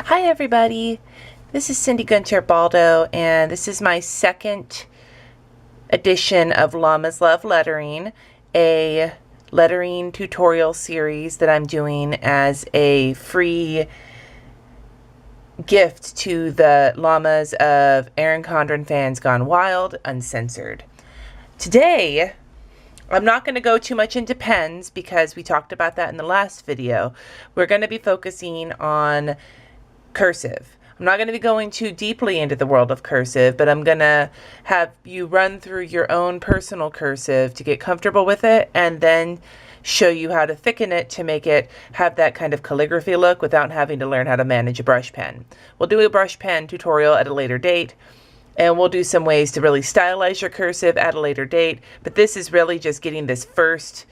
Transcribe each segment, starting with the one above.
Hi everybody, this is Cindy Guentert-Baldo, and this is my second edition of Llamas Love Lettering, a lettering tutorial series that I'm doing as a free gift to the llamas of Erin Condren Fans Gone Wild, Uncensored. Today, I'm not going to go too much into pens because we talked about that in the last video. We're going to be focusing on cursive. I'm not going to be going too deeply into the world of cursive, but I'm going to have you run through your own personal cursive to get comfortable with it, and then show you how to thicken it to make it have that kind of calligraphy look without having to learn how to manage a brush pen. We'll do a brush pen tutorial at a later date, and we'll do some ways to really stylize your cursive at a later date, but this is really just getting this first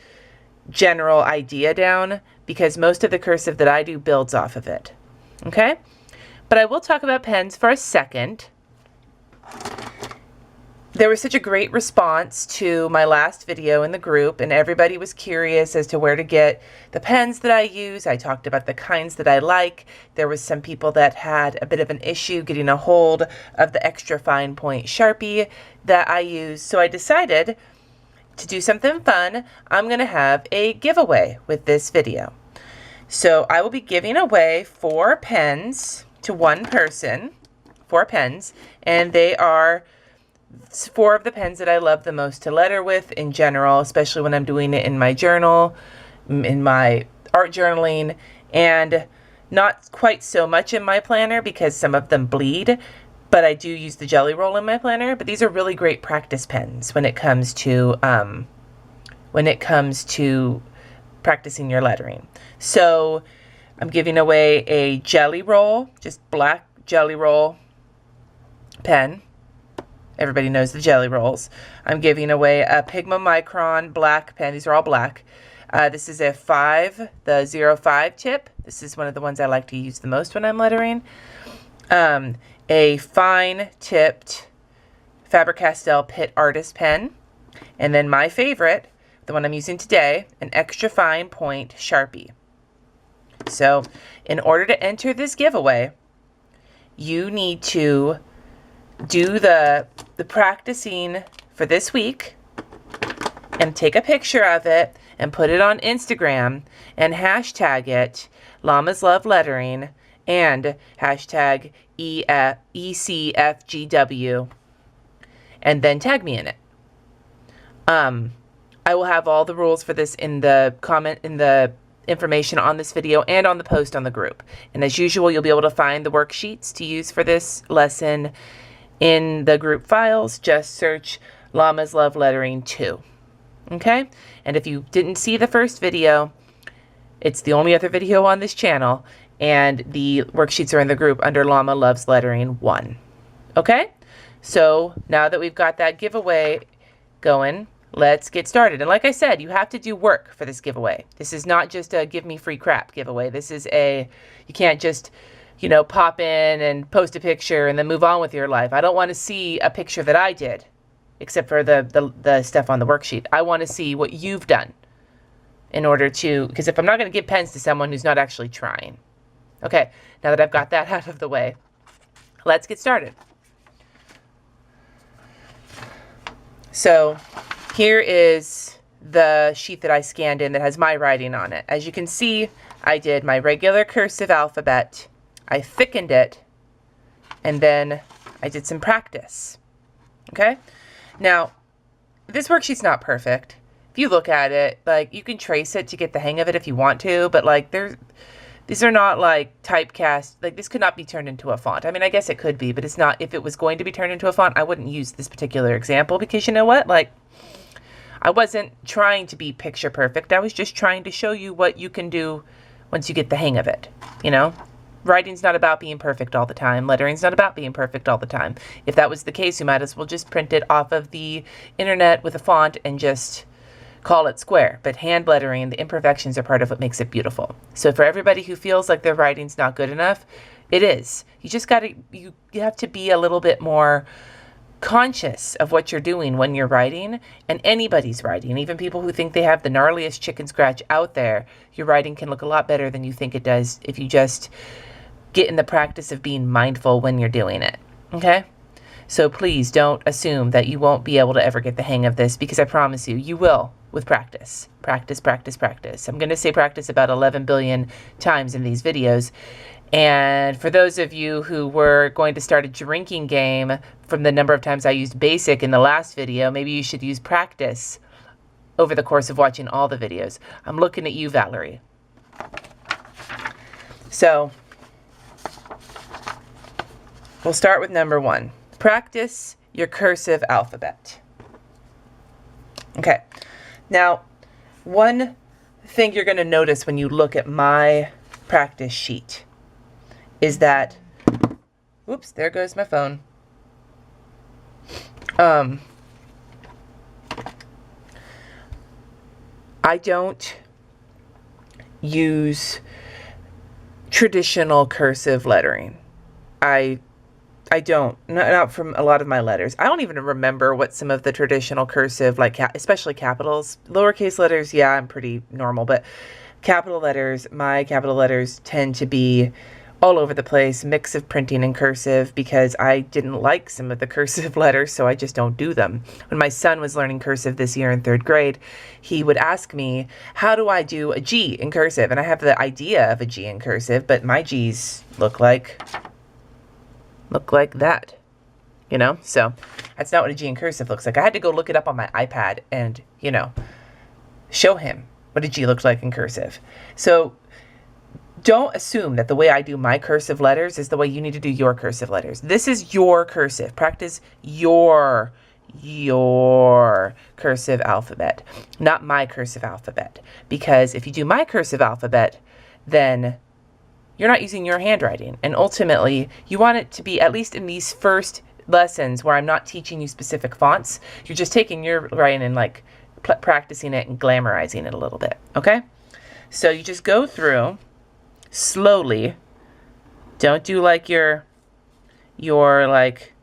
general idea down because most of the cursive that I do builds off of it. Okay? But I will talk about pens for a second. There was such a great response to my last video in the group, and everybody was curious as to where to get the pens that I use. I talked about the kinds that I like. There was some people that had a bit of an issue getting a hold of the extra fine point Sharpie that I use. So I decided to do something fun. I'm going to have a giveaway with this video. So I will be giving away 4 pens to one person, 4 pens, and they are 4 of the pens that I love the most to letter with in general, especially when I'm doing it in my journal, in my art journaling, and not quite so much in my planner because some of them bleed, but I do use the Gelly Roll in my planner. But these are really great practice pens when it comes to practicing your lettering. So I'm giving away a Gelly Roll, just black Gelly Roll pen. Everybody knows the Gelly Rolls. I'm giving away a Pigma Micron black pen. These are all black. This is a 5, the 05 tip. This is one of the ones I like to use the most when I'm lettering. A fine tipped Faber-Castell Pitt Artist Pen. And then my favorite, the one I'm using today, an extra fine point Sharpie. So in order to enter this giveaway, you need to do the practicing for this week and take a picture of it and put it on Instagram and hashtag it Llamas Love Lettering and hashtag ECFGW and then tag me in it. I will have all the rules for this in the information on this video and on the post on the group. And as usual, you'll be able to find the worksheets to use for this lesson in the group files. Just search Llamas Love Lettering 2. Okay? And if you didn't see the first video, it's the only other video on this channel, and the worksheets are in the group under Llama Loves Lettering 1. Okay? So now that we've got that giveaway going, let's get started. And like I said, you have to do work for this giveaway. This is not just a give me free crap giveaway. This is you can't just, pop in and post a picture and then move on with your life. I don't want to see a picture that I did, except for the stuff on the worksheet. I want to see what you've done in order to, because if I'm not going to give pens to someone who's not actually trying. Okay, now that I've got that out of the way, let's get started. So here is the sheet that I scanned in that has my writing on it. As you can see, I did my regular cursive alphabet, I thickened it, and then I did some practice. Okay? Now, this worksheet's not perfect. If you look at it, you can trace it to get the hang of it if you want to, but these are not typecast. This could not be turned into a font. I mean, I guess it could be, but it's not. If it was going to be turned into a font, I wouldn't use this particular example because you know what? I wasn't trying to be picture perfect. I was just trying to show you what you can do once you get the hang of it. Writing's not about being perfect all the time. Lettering's not about being perfect all the time. If that was the case, you might as well just print it off of the internet with a font and just call it square. But hand lettering, the imperfections are part of what makes it beautiful. So for everybody who feels like their writing's not good enough, it is. You just you have to be a little bit more conscious of what you're doing when you're writing, and anybody's writing, even people who think they have the gnarliest chicken scratch out there, your writing can look a lot better than you think it does if you just get in the practice of being mindful when you're doing it, okay? So please don't assume that you won't be able to ever get the hang of this, because I promise you, you will with practice. Practice, practice, practice. I'm going to say practice about 11 billion times in these videos. And for those of you who were going to start a drinking game from the number of times I used basic in the last video, maybe you should use practice over the course of watching all the videos. I'm looking at you, Valerie. So we'll start with number 1. Practice your cursive alphabet. Okay. Now, one thing you're going to notice when you look at my practice sheet is that, whoops, there goes my phone. I don't use traditional cursive lettering. I don't, not from a lot of my letters. I don't even remember what some of the traditional cursive, like especially capitals, lowercase letters, yeah, I'm pretty normal, but capital letters, my capital letters tend to be all over the place, mix of printing and cursive, because I didn't like some of the cursive letters, so I just don't do them. When my son was learning cursive this year in 3rd grade, he would ask me, how do I do a G in cursive? And I have the idea of a G in cursive, but my G's look like that, you know? So that's not what a G in cursive looks like. I had to go look it up on my iPad and, you know, show him what a G looked like in cursive. So don't assume that the way I do my cursive letters is the way you need to do your cursive letters. This is your cursive. Practice your cursive alphabet, not my cursive alphabet. Because if you do my cursive alphabet, then you're not using your handwriting. And ultimately, you want it to be, at least in these first lessons where I'm not teaching you specific fonts, you're just taking your writing and like practicing it and glamorizing it a little bit, okay? So you just go through slowly. Don't do like your like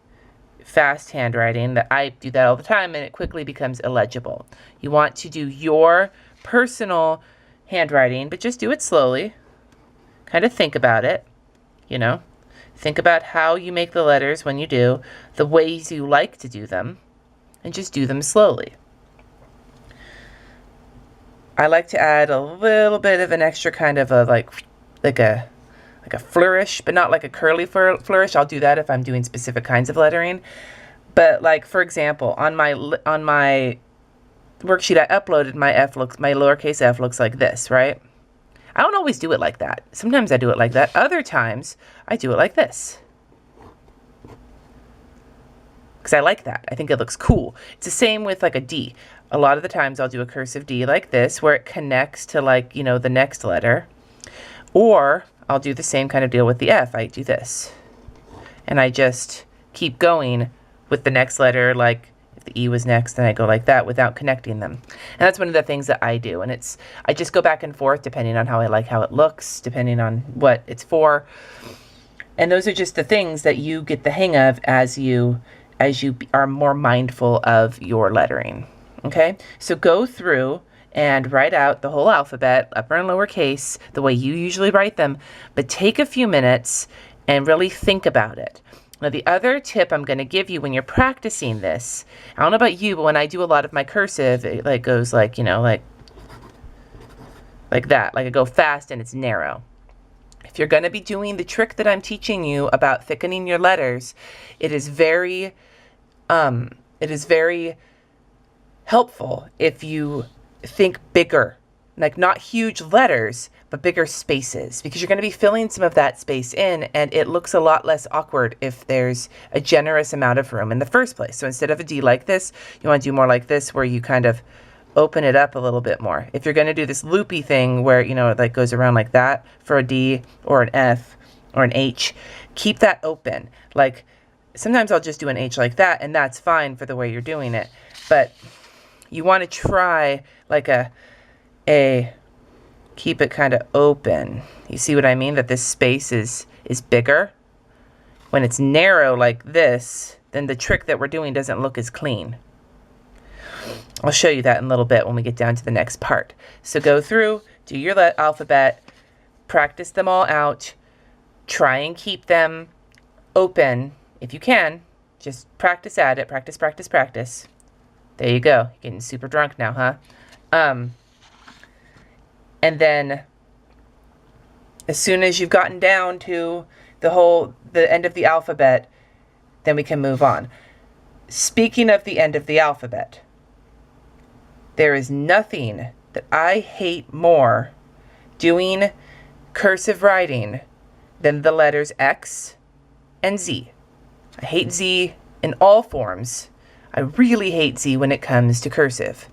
fast handwriting. That I do that all the time and it quickly becomes illegible. You want to do your personal handwriting, but just do it slowly. Kind of think about it, you know. Think about how you make the letters when you do, the ways you like to do them, and just do them slowly. I like to add a little bit of an extra kind of a like a flourish, but not like a curly flourish. I'll do that if I'm doing specific kinds of lettering. But like, for example, on my worksheet I uploaded, my lowercase f looks like this, right? I don't always do it like that. Sometimes I do it like that. Other times I do it like this, because I like that. I think it looks cool. It's the same with like a D. A lot of the times I'll do a cursive D like this, where it connects to, like, you know, the next letter. Or I'll do the same kind of deal with the F. I do this. And I just keep going with the next letter, like if the E was next, then I go like that without connecting them. And that's one of the things that I do. And I just go back and forth depending on how I like how it looks, depending on what it's for. And those are just the things that you get the hang of as you are more mindful of your lettering. Okay? So go through and write out the whole alphabet, upper and lower case, the way you usually write them, but take a few minutes and really think about it. Now, the other tip I'm going to give you when you're practicing this, I don't know about you, but when I do a lot of my cursive, it like goes like, you know, like that. Like I go fast and it's narrow. If you're going to be doing the trick that I'm teaching you about thickening your letters, it is very helpful if you think bigger, like not huge letters, but bigger spaces, because you're going to be filling some of that space in, and it looks a lot less awkward if there's a generous amount of room in the first place. So instead of a D like this, you want to do more like this, where you kind of open it up a little bit more. If you're going to do this loopy thing where, you know, it like goes around like that for a D or an F or an H, keep that open. Like sometimes I'll just do an H like that, and that's fine for the way you're doing it. But you want to try like a keep it kind of open. You see what I mean? That this space is bigger. When it's narrow like this, then the trick that we're doing doesn't look as clean. I'll show you that in a little bit when we get down to the next part. So go through, do your alphabet, practice them all out, Try and keep them open if you can. Just practice at it. Practice, practice, practice. There you go. You're getting super drunk now, huh? And then as soon as you've gotten down to the end of the alphabet, then we can move on. Speaking of the end of the alphabet, there is nothing that I hate more doing cursive writing than the letters X and Z. I hate Z in all forms. I really hate Z when it comes to cursive.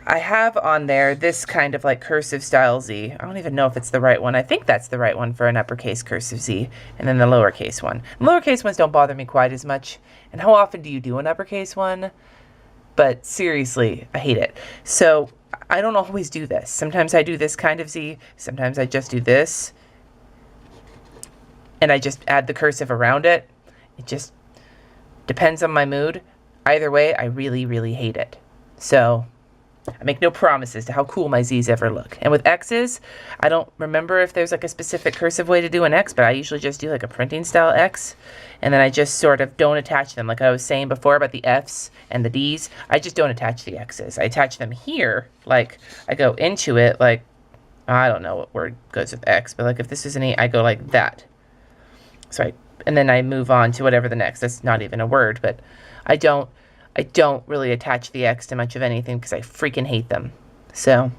I have on there this kind of like cursive style Z. I don't even know if it's the right one. I think that's the right one for an uppercase cursive Z, and then the lowercase one. The lowercase ones don't bother me quite as much. And how often do you do an uppercase one? But seriously, I hate it. So I don't always do this. Sometimes I do this kind of Z. Sometimes I just do this. And I just add the cursive around it. It just depends on my mood. Either way, I really, really hate it. So I make no promises to how cool my Z's ever look. And with X's, I don't remember if there's like a specific cursive way to do an X, but I usually just do like a printing style X. And then I just sort of don't attach them. Like I was saying before about the F's and the D's, I just don't attach the X's. I attach them here, like I go into it like, I don't know what word goes with X, but like if this is an E, I go like that. So and then I move on to whatever the next. That's not even a word, but I don't really attach the X to much of anything because I freaking hate them. So,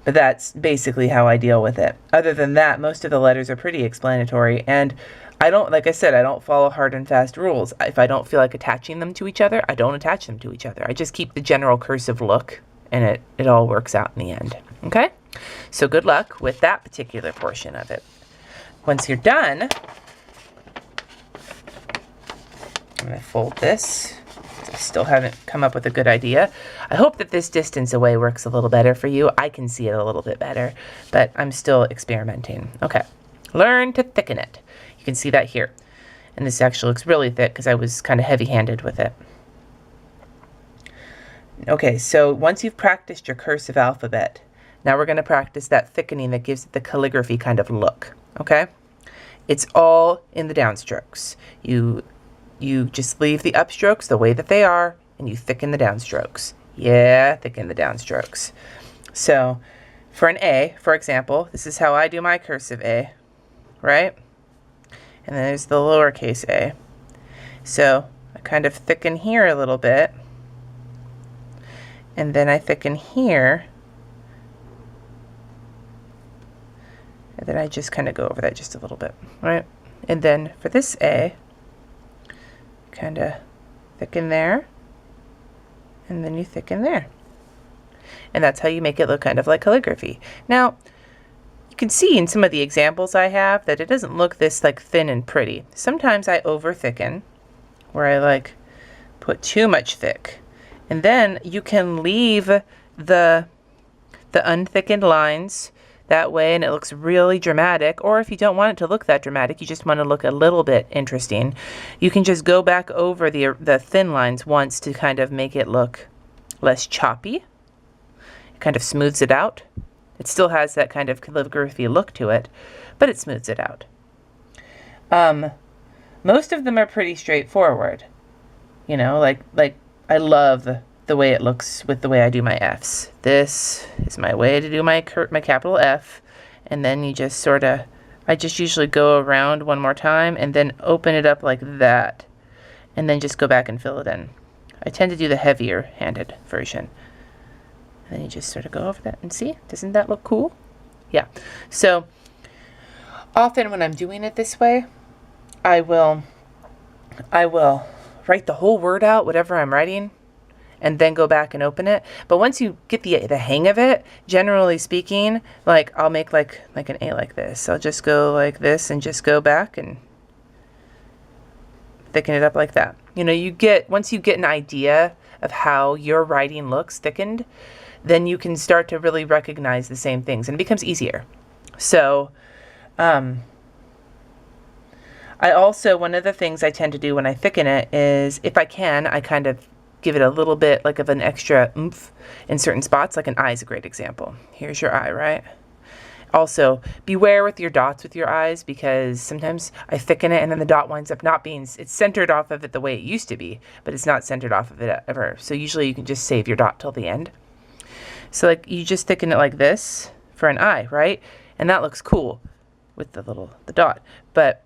but that's basically how I deal with it. Other than that, most of the letters are pretty explanatory, and I don't, like I said, I don't follow hard and fast rules. If I don't feel like attaching them to each other, I don't attach them to each other. I just keep the general cursive look, and it all works out in the end. Okay? So good luck with that particular portion of it. Once you're done, I'm going to fold this. I still haven't come up with a good idea. I hope that this distance away works a little better for you. I can see it a little bit better, but I'm still experimenting. Okay. Learn to thicken it. You can see that here. And this actually looks really thick because I was kind of heavy-handed with it. Okay, so once you've practiced your cursive alphabet, now we're going to practice that thickening that gives it the calligraphy kind of look. Okay? It's all in the downstrokes. You just leave the upstrokes the way that they are, and you thicken the downstrokes. Yeah, thicken the downstrokes. So for an A, for example, this is how I do my cursive A, right? And then there's the lowercase a. So I kind of thicken here a little bit, and then I thicken here, and then I just kind of go over that just a little bit, right? And then for this A, kind of thicken there, and then you thicken there. And that's how you make it look kind of like calligraphy. Now, you can see in some of the examples I have that it doesn't look this like thin and pretty. Sometimes I over thicken, where I like put too much thick. And then you can leave the unthickened lines that way, and it looks really dramatic. Or if you don't want it to look that dramatic, you just want to look a little bit interesting, you can just go back over the thin lines once to kind of make it look less choppy. It kind of smooths it out. It still has that kind of calligraphy look to it, but it smooths it out. Most of them are pretty straightforward. You know, like I love the way it looks with the way I do my F's. This is my way to do my capital F, and then you just sort of, I just usually go around one more time and then open it up like that, and then just go back and fill it in. I tend to do the heavier handed version. And then you just sort of go over that and see, doesn't that look cool? Yeah. So often when I'm doing it this way, I will write the whole word out, whatever I'm writing, and then go back and open it. But once you get the hang of it, generally speaking, like I'll make like an A like this. I'll just go like this and just go back and thicken it up like that. You know, once you get an idea of how your writing looks thickened, then you can start to really recognize the same things, and it becomes easier. So I also, one of the things I tend to do when I thicken it is, if I can, I kind of give it a little bit like of an extra oomph in certain spots. Like an eye is a great example. Here's your eye, right? Also, beware with your dots with your eyes, because sometimes I thicken it and then the dot winds up not being, it's centered off of it the way it used to be, but it's not centered off of it ever. So usually you can just save your dot till the end. So like you just thicken it like this for an eye, right? And that looks cool with the dot. But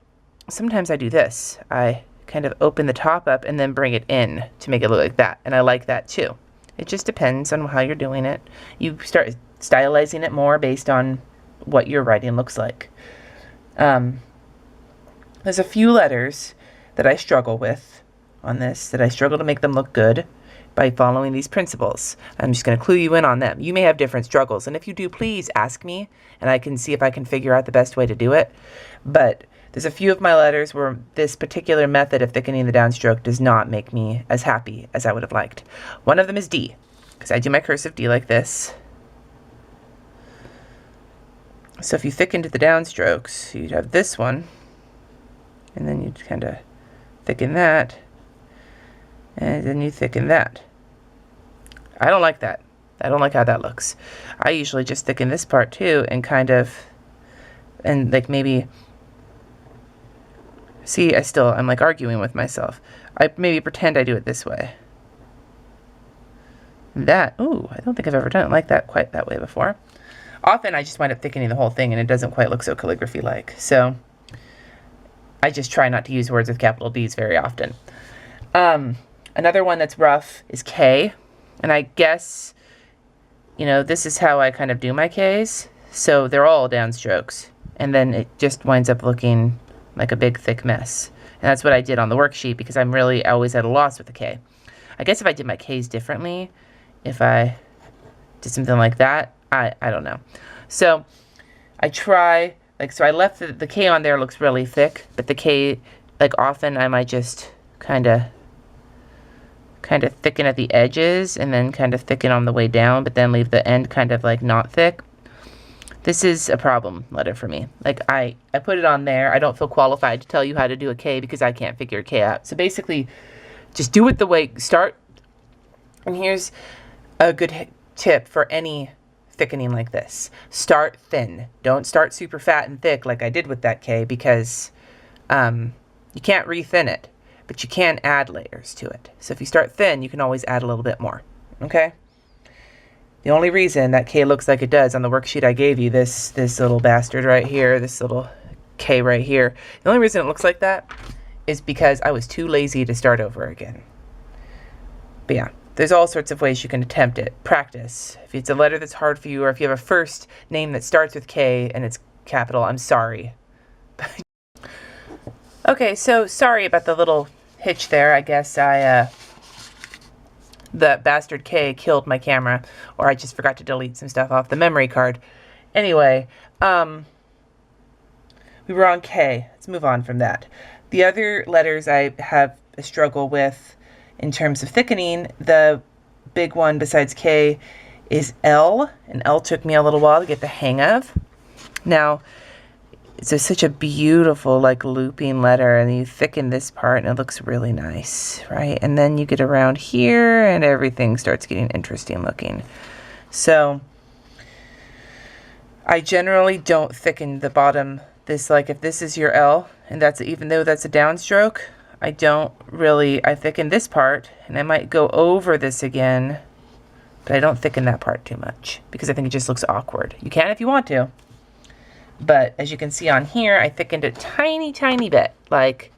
sometimes I do this. I kind of open the top up and then bring it in to make it look like that. And I like that too. It just depends on how you're doing it. You start stylizing it more based on what your writing looks like. There's a few letters that I struggle with on this, that I struggle to make them look good by following these principles. I'm just going to clue you in on them. You may have different struggles, and if you do, please ask me, and I can see if I can figure out the best way to do it. But there's a few of my letters where this particular method of thickening the downstroke does not make me as happy as I would have liked. One of them is D, because I do my cursive D like this. So if you thickened the downstrokes, you'd have this one, and then you'd kind of thicken that, and then you thicken that. I don't like that. I don't like how that looks. I usually just thicken this part too, and kind of, and like maybe, see, I'm like arguing with myself. I maybe pretend I do it this way. That, ooh, I don't think I've ever done it like that, quite that way before. Often I just wind up thickening the whole thing and it doesn't quite look so calligraphy-like. So I just try not to use words with capital D's very often. Another one that's rough is K. And I guess, you know, this is how I kind of do my K's. So they're all downstrokes. And then it just winds up looking like a big thick mess. And that's what I did on the worksheet, because I'm really always at a loss with the K. I guess if I did my K's differently, if I did something like that, I don't know. So I try, like, so I left the K on there, looks really thick, but the K, like, often I might just kind of thicken at the edges and then kind of thicken on the way down, but then leave the end kind of like not thick. This is a problem letter for me. Like, I put it on there. I don't feel qualified to tell you how to do a K because I can't figure a K out. So basically, just do it the way, start, and here's a good tip for any thickening like this. Start thin. Don't start super fat and thick like I did with that K, because you can't re-thin it, but you can add layers to it. So if you start thin, you can always add a little bit more. Okay? The only reason that K looks like it does on the worksheet I gave you, this little bastard right here, this little K right here, the only reason it looks like that is because I was too lazy to start over again. But yeah, there's all sorts of ways you can attempt it. Practice. If it's a letter that's hard for you, or if you have a first name that starts with K and it's capital, I'm sorry. Okay, so sorry about the little hitch there. I guess the bastard K killed my camera, or I just forgot to delete some stuff off the memory card. Anyway, we were on K. Let's move on from that. The other letters I have a struggle with in terms of thickening, the big one besides K is L, and L took me a little while to get the hang of. Now, it's such a beautiful, like, looping letter, and you thicken this part and it looks really nice, right? And then you get around here and everything starts getting interesting looking. So I generally don't thicken the bottom. This, like, if this is your L, and that's, even though that's a downstroke, I thicken this part, and I might go over this again, but I don't thicken that part too much, because I think it just looks awkward. You can if you want to, but as you can see on here, I thickened it tiny, tiny bit, like,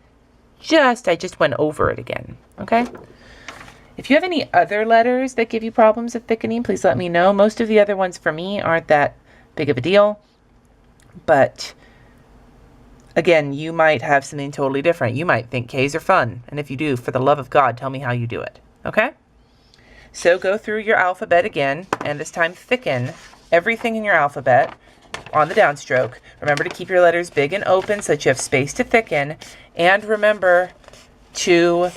I just went over it again, okay? If you have any other letters that give you problems with thickening, please let me know. Most of the other ones for me aren't that big of a deal, but again, you might have something totally different. You might think K's are fun. And if you do, for the love of God, tell me how you do it. Okay? So go through your alphabet again, and this time thicken everything in your alphabet on the downstroke. Remember to keep your letters big and open so that you have space to thicken. And remember to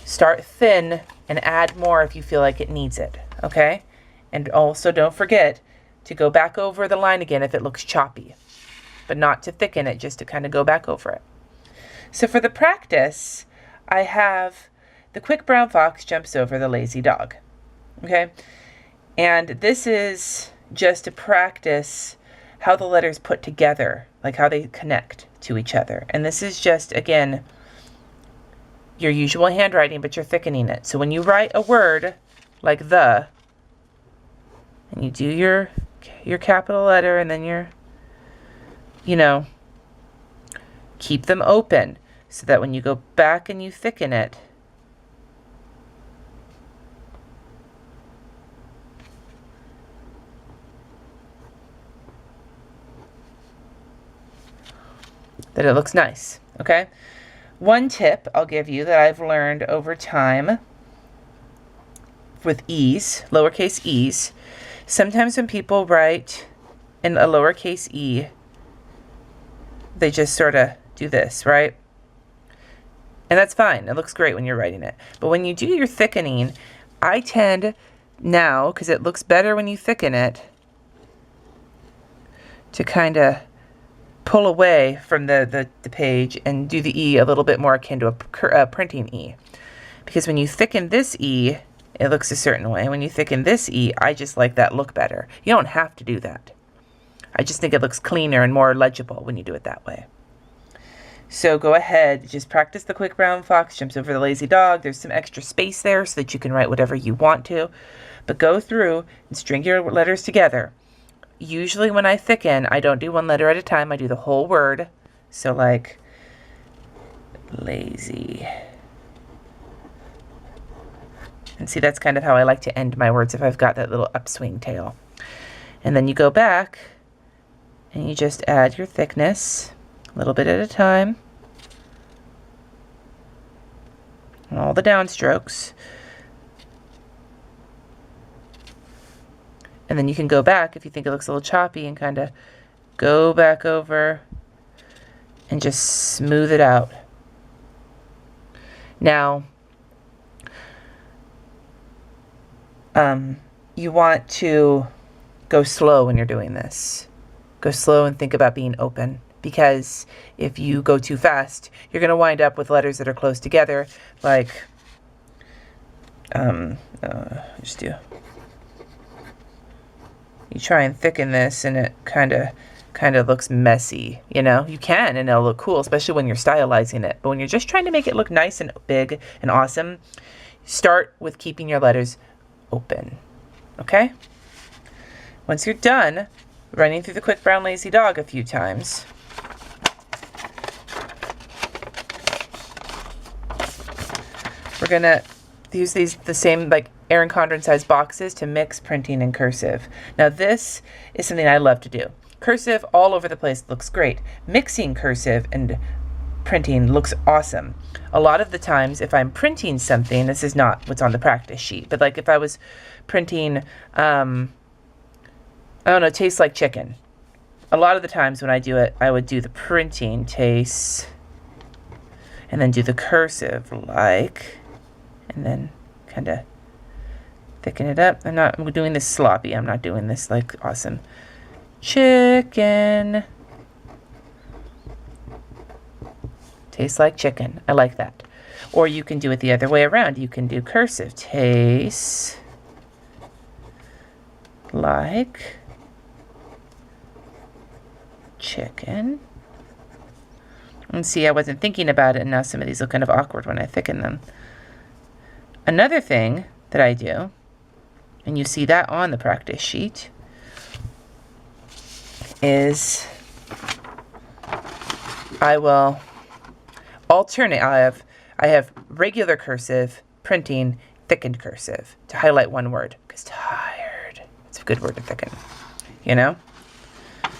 start thin and add more if you feel like it needs it. Okay? And also don't forget to go back over the line again if it looks choppy, but not to thicken it, just to kind of go back over it. So for the practice, I have the quick brown fox jumps over the lazy dog. Okay? And this is just to practice how the letters put together, like how they connect to each other. And this is just, again, your usual handwriting, but you're thickening it. So when you write a word like the, and you do your capital letter and then your, you know, keep them open so that when you go back and you thicken it, that it looks nice, okay? One tip I'll give you that I've learned over time with e's, lowercase e's, sometimes when people write in a lowercase e, they just sort of do this, right? And that's fine. It looks great when you're writing it. But when you do your thickening, I tend now, because it looks better when you thicken it, to kind of pull away from the page and do the E a little bit more akin to a printing E. Because when you thicken this E, it looks a certain way. When you thicken this E, I just like that look better. You don't have to do that. I just think it looks cleaner and more legible when you do it that way. So go ahead, just practice the quick brown fox jumps over the lazy dog. There's some extra space there so that you can write whatever you want to. But go through and string your letters together. Usually when I thicken, I don't do one letter at a time. I do the whole word. So like lazy. And see, that's kind of how I like to end my words if I've got that little upswing tail. And then you go back and you just add your thickness a little bit at a time. And all the downstrokes. And then you can go back if you think it looks a little choppy and kind of go back over and just smooth it out. Now, you want to go slow when you're doing this. Go slow and think about being open, because if you go too fast, you're going to wind up with letters that are close together, like, just do. You try and thicken this and it kind of looks messy, you know? You can and it'll look cool, especially when you're stylizing it. But when you're just trying to make it look nice and big and awesome, start with keeping your letters open, okay? Once you're done running through the quick brown lazy dog a few times, we're gonna use the same like Erin Condren size boxes to mix printing and cursive. Now this is something I love to do. Cursive all over the place looks great. Mixing cursive and printing looks awesome. A lot of the times if I'm printing something, this is not what's on the practice sheet, but like if I was printing, I don't know, tastes like chicken. A lot of the times when I do it, I would do the printing tastes and then do the cursive like, and then kind of thicken it up. I'm doing this sloppy. I'm not doing this like awesome. Chicken. Tastes like chicken. I like that. Or you can do it the other way around. You can do cursive. Tastes like chicken. And see, I wasn't thinking about it, and now some of these look kind of awkward when I thicken them. Another thing that I do, and you see that on the practice sheet, is I will alternate. I have regular cursive, printing, thickened cursive to highlight one word, because tired, it's a good word to thicken, you know?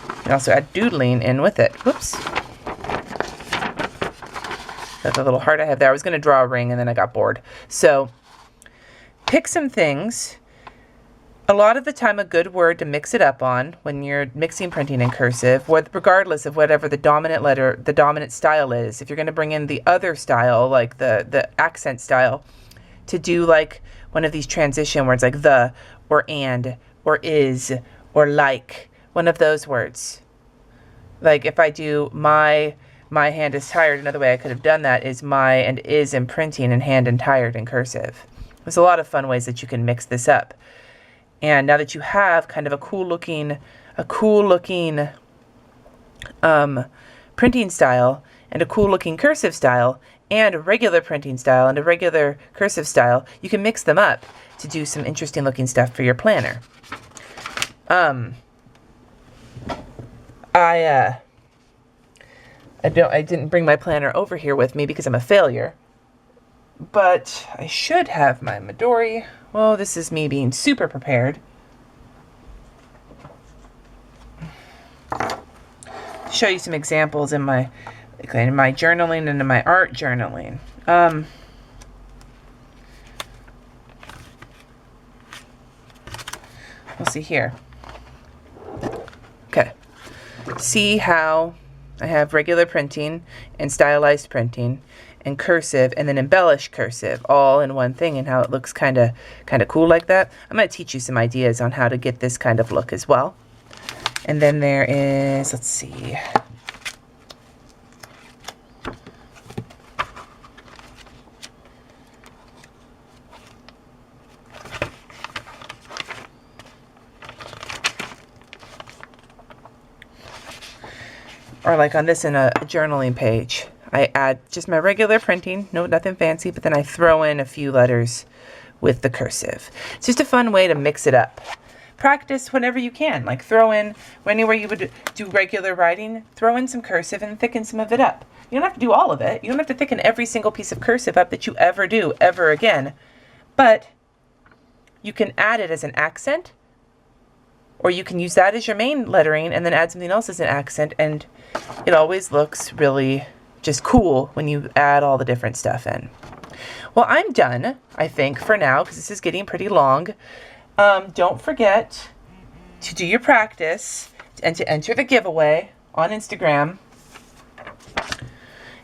You can also add doodling in with it. Whoops. That's a little heart I have there. I was going to draw a ring and then I got bored. So pick some things. A lot of the time a good word to mix it up on when you're mixing printing and cursive, regardless of whatever the dominant letter, the dominant style is. If you're going to bring in the other style, like the accent style, to do like one of these transition words like the, or and, or is, or like, one of those words. Like if I do my hand is tired, another way I could have done that is my and is in printing and hand and tired in cursive. There's a lot of fun ways that you can mix this up. And now that you have kind of a cool looking a cool looking printing style and a cool looking cursive style and a regular printing style and a regular cursive style, you can mix them up to do some interesting looking stuff for your planner. I didn't bring my planner over here with me because I'm a failure, but I should have my Midori. Well, this is me being super prepared. Show you some examples in my journaling and in my art journaling. We'll see here. Okay. See how I have regular printing and stylized printing and cursive and then embellished cursive all in one thing, and how it looks kind of cool like that. I'm going to teach you some ideas on how to get this kind of look as well. And then there is, let's see. Or like on this in a journaling page, I add just my regular printing, nothing fancy, but then I throw in a few letters with the cursive. It's just a fun way to mix it up. Practice whenever you can, like throw in, anywhere you would do regular writing, throw in some cursive and thicken some of it up. You don't have to do all of it. You don't have to thicken every single piece of cursive up that you ever do, ever again. But you can add it as an accent, or you can use that as your main lettering and then add something else as an accent, and it always looks really just cool when you add all the different stuff in. Well, I'm done, I think, for now, because this is getting pretty long. Don't forget to do your practice and to enter the giveaway on Instagram.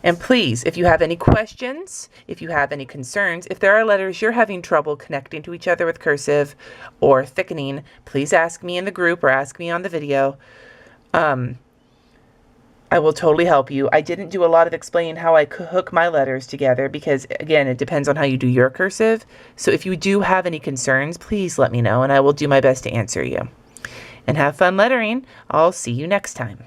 And please, if you have any questions, if you have any concerns, if there are letters you're having trouble connecting to each other with cursive or thickening, please ask me in the group or ask me on the video. I will totally help you. I didn't do a lot of explaining how I hook my letters together because, again, it depends on how you do your cursive. So if you do have any concerns, please let me know and I will do my best to answer you. And have fun lettering. I'll see you next time.